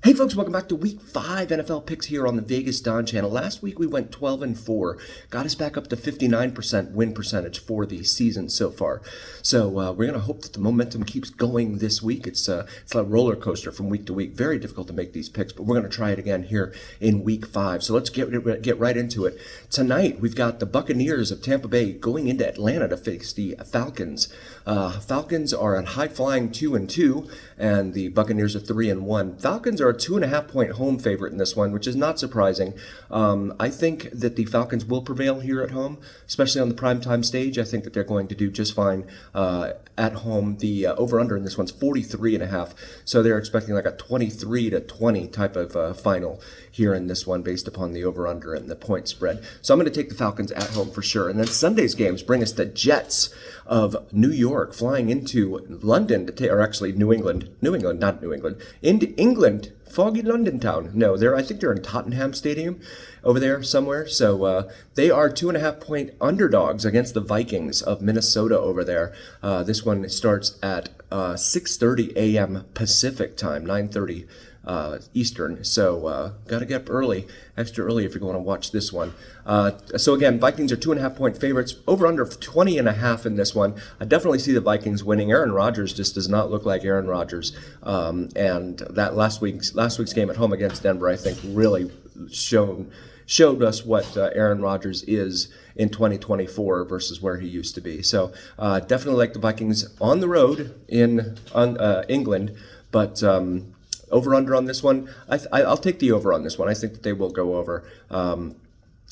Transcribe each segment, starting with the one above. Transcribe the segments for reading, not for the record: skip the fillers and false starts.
Hey folks, welcome back to week 5 NFL picks here on the Vegasdon channel. Last week we went 12-4, got us back up to 59% win percentage for the season so far. So we're going to hope that the momentum keeps going this week. It's a roller coaster from week to week. Very difficult to make these picks, but we're going to try it again here in week 5. So let's get right into it. Tonight we've got the Buccaneers of Tampa Bay going into Atlanta to face the Falcons. Falcons are on high-flying 2-2, and the Buccaneers are 3-1. Falcons are a 2.5-point home favorite in this one, which is not surprising. I think that the Falcons will prevail here at home, especially on the primetime stage. I think that they're going to do just fine at home. The over-under in this one's 43.5, so they're expecting like a 23-20 type of final here in this one based upon the over-under and the point spread. So I'm going to take the Falcons at home for sure. And then Sunday's games bring us the Jets of New York flying into London or actually New England, into England, foggy London town. No, I think they're in Tottenham Stadium over there somewhere. So they are 2.5-point underdogs against the Vikings of Minnesota over there. This one starts at 6:30 a.m. Pacific time, 9:30 Eastern. So got to get up early, extra early if you're going to watch this one. So again, Vikings are 2.5-point favorites, over under 20.5 in this one. I definitely see the Vikings winning. Aaron Rodgers just does not look like Aaron Rodgers, and that last week's game at home against Denver, I think, really showed us what Aaron Rodgers is in 2024 versus where he used to be. So definitely like the Vikings on the road in England, but over-under on this one, I'll take the over on this one. I think that they will go over.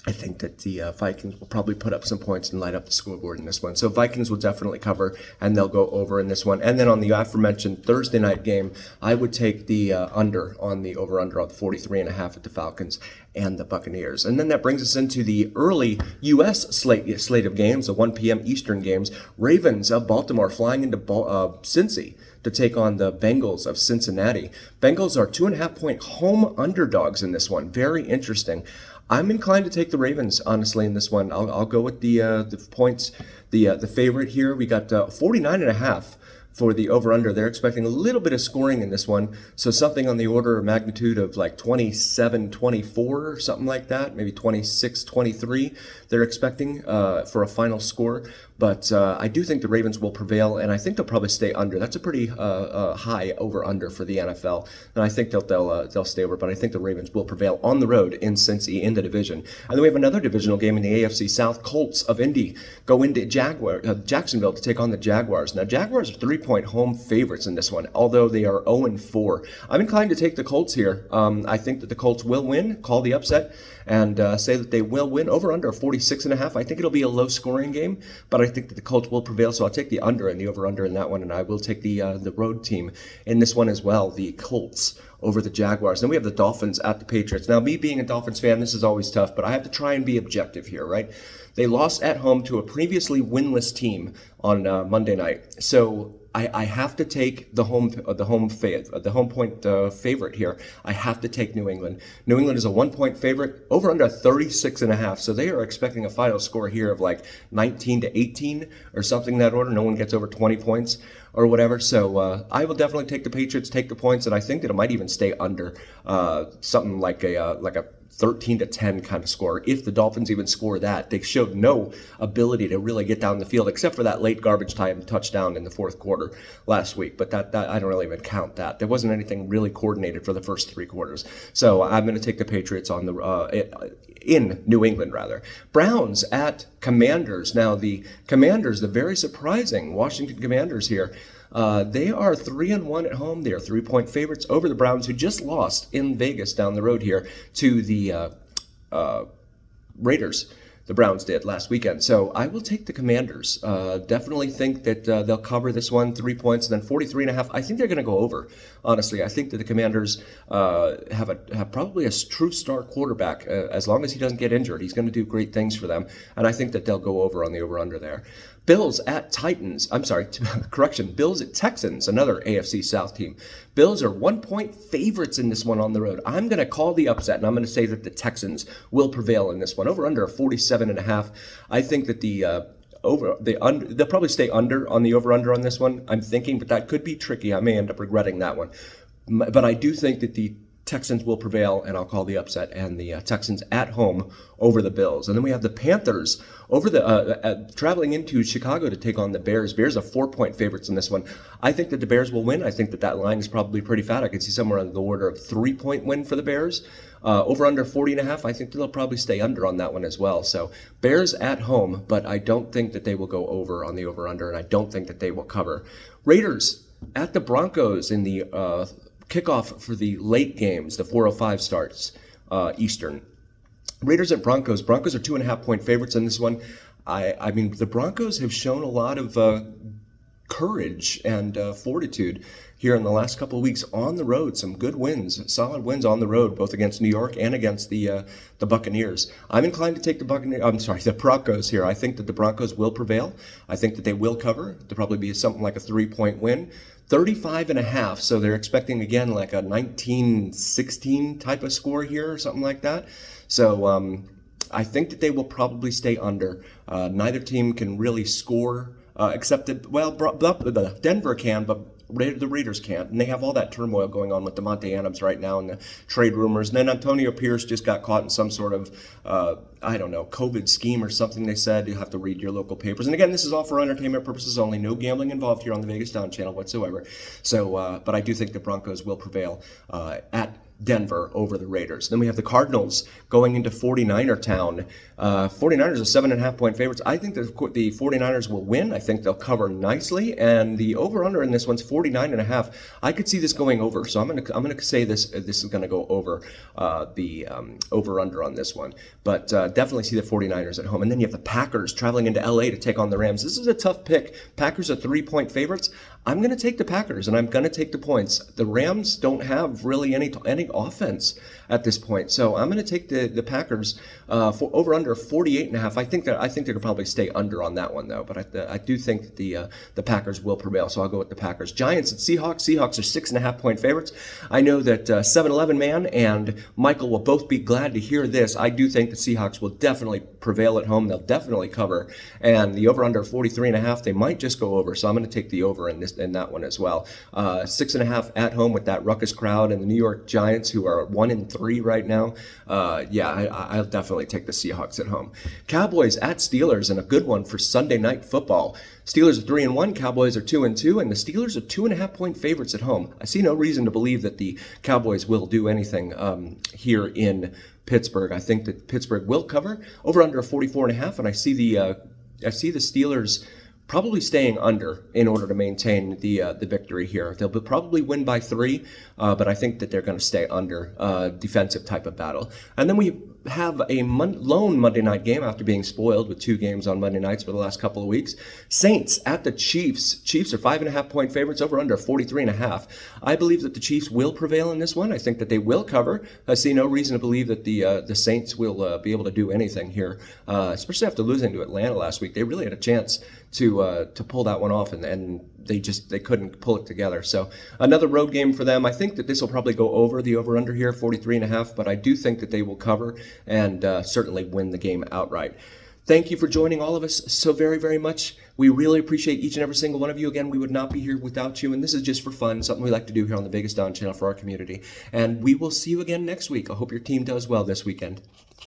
I think that the Vikings will probably put up some points and light up the scoreboard in this one. So Vikings will definitely cover, and they'll go over in this one. And then on the aforementioned Thursday night game, I would take the under on the over-under of 43.5 at the Falcons and the Buccaneers. And then that brings us into the early U.S. slate of games, the 1 p.m. Eastern games. Ravens of Baltimore flying into Cincy to take on the Bengals of Cincinnati. Bengals are 2.5-point home underdogs in this one. Very interesting. I'm inclined to take the Ravens, honestly, in this one. I'll go with the points, the favorite here. We got 49.5 for the over-under. They're expecting a little bit of scoring in this one, so something on the order of magnitude of like 27-24 or something like that, maybe 26-23 they're expecting for a final score. But I do think the Ravens will prevail, and I think they'll probably stay under. That's a pretty high over-under for the NFL, and I think they'll stay over. But I think the Ravens will prevail on the road in Cincy in the division. And then we have another divisional game in the AFC South. Colts of Indy go into Jacksonville to take on the Jaguars. Now, Jaguars are 3-point home favorites in this one, although they are 0-4. I'm inclined to take the Colts here. I think that the Colts will win, call the upset, and say that they will win. Over-under 46.5. I think it'll be a low-scoring game, but I think that the Colts will prevail, so I'll take the under and the over-under in that one, and I will take the road team in this one as well, the Colts over the Jaguars. Then we have the Dolphins at the Patriots. Now, me being a Dolphins fan, this is always tough, but I have to try and be objective here, right? They lost at home to a previously winless team on Monday night, so I have to take the home point favorite here. I have to take New England. New England is a 1-point favorite, over under 36.5. So they are expecting a final score here of like 19-18 or something in that order. No one gets over 20 points or whatever. So I will definitely take the Patriots, take the points, and I think that it might even stay under something like a 13-10 kind of score. If the Dolphins even score that, they showed no ability to really get down the field, except for that late garbage time touchdown in the fourth quarter last week. But that I don't really even count that. There wasn't anything really coordinated for the first 3 quarters. So I'm going to take the Patriots on in New England rather. Browns at Commanders. Now the Commanders, the very surprising Washington Commanders here. They are 3-1 at home. They are 3-point favorites over the Browns, who just lost in Vegas down the road here to the Raiders. The Browns did last weekend. So I will take the Commanders. Definitely think that they'll cover this one, 3 points, and then 43.5. I think they're going to go over. Honestly, I think that the Commanders have probably a true star quarterback. As long as he doesn't get injured, he's going to do great things for them. And I think that they'll go over on the over-under there. Bills at Titans. I'm sorry, correction. Bills at Texans, another AFC South team. Bills are 1-point favorites in this one on the road. I'm going to call the upset, and I'm going to say that the Texans will prevail in this one. Over under 47.5. I think that they'll probably stay under on the over-under on this one, I'm thinking, but that could be tricky. I may end up regretting that one. But I do think that the Texans will prevail, and I'll call the upset, and the Texans at home over the Bills. And then we have the Panthers over the traveling into Chicago to take on the Bears. Bears are 4-point favorites in this one. I think that the Bears will win. I think that line is probably pretty fat. I could see somewhere on the order of 3-point win for the Bears. Over under 40.5. I think they'll probably stay under on that one as well. So Bears at home, but I don't think that they will go over on the over under, and I don't think that they will cover. Raiders at the Broncos in the kickoff for the late games, the 4:05 starts Eastern. Raiders at Broncos. Broncos are 2.5-point favorites in this one. I mean, the Broncos have shown a lot of courage and fortitude here in the last couple of weeks on the road. Some good wins, solid wins on the road, both against New York and against the Buccaneers. I'm inclined to take the Broncos here. I think that the Broncos will prevail. I think that they will cover. There'll probably be something like a 3-point win. 35.5, so they're expecting again like a 19-16 type of score here or something like that. So I think that they will probably stay under. Neither team can really score, except that, Denver can, but the Raiders can't. And they have all that turmoil going on with Devontae Adams right now and the trade rumors. And then Antonio Pierce just got caught in some sort of, COVID scheme or something, they said. You have to read your local papers. And again, this is all for entertainment purposes only. No gambling involved here on the Vegasdon channel whatsoever. So, but I do think the Broncos will prevail at Denver over the Raiders. Then we have the Cardinals going into 49er town. 49ers are 7.5-point favorites. I think that the 49ers will win. I think they'll cover nicely, and the over/under in this one's 49.5. I could see this going over, so I'm gonna say this is gonna go over the over/under on this one. But definitely see the 49ers at home. And then you have the Packers traveling into LA to take on the Rams. This is a tough pick. Packers are 3-point favorites. I'm going to take the Packers, and I'm going to take the points. The Rams don't have really any offense at this point, so I'm going to take the Packers for over under 48.5. I think they'll probably stay under on that one though, but I do think that the Packers will prevail, so I'll go with the Packers. Giants at Seahawks. Seahawks are 6.5-point favorites. I know that 7-Eleven Man and Michael will both be glad to hear this. I do think the Seahawks will definitely prevail at home. They'll definitely cover, and the over under 43.5. They might just go over, so I'm going to take the over in that one as well. 6.5 at home with that ruckus crowd and the New York Giants, who are 1-3 right now. I'll definitely take the Seahawks at home. Cowboys at Steelers, and a good one for Sunday Night Football. Steelers are 3-1, Cowboys are 2-2, and the Steelers are 2.5-point favorites at home. I see no reason to believe that the Cowboys will do anything here in Pittsburgh. I think that Pittsburgh will cover over under 44.5, and I see the Steelers probably staying under in order to maintain the victory here. They'll probably win by 3, but I think that they're going to stay under defensive type of battle. And then we have a lone Monday night game after being spoiled with 2 games on Monday nights for the last couple of weeks. Saints at the Chiefs. Chiefs are 5.5-point favorites over under 43.5. I believe that the Chiefs will prevail in this one. I think that they will cover. I see no reason to believe that the Saints will be able to do anything here, especially after losing to Atlanta last week. They really had a chance to pull that one off, and they couldn't pull it together. So another road game for them. I think that this will probably go over the over-under here, 43.5, but I do think that they will cover and certainly win the game outright. Thank you for joining all of us so very, very much. We really appreciate each and every single one of you. Again, we would not be here without you, and this is just for fun, something we like to do here on the Vegasdon channel for our community. And we will see you again next week. I hope your team does well this weekend.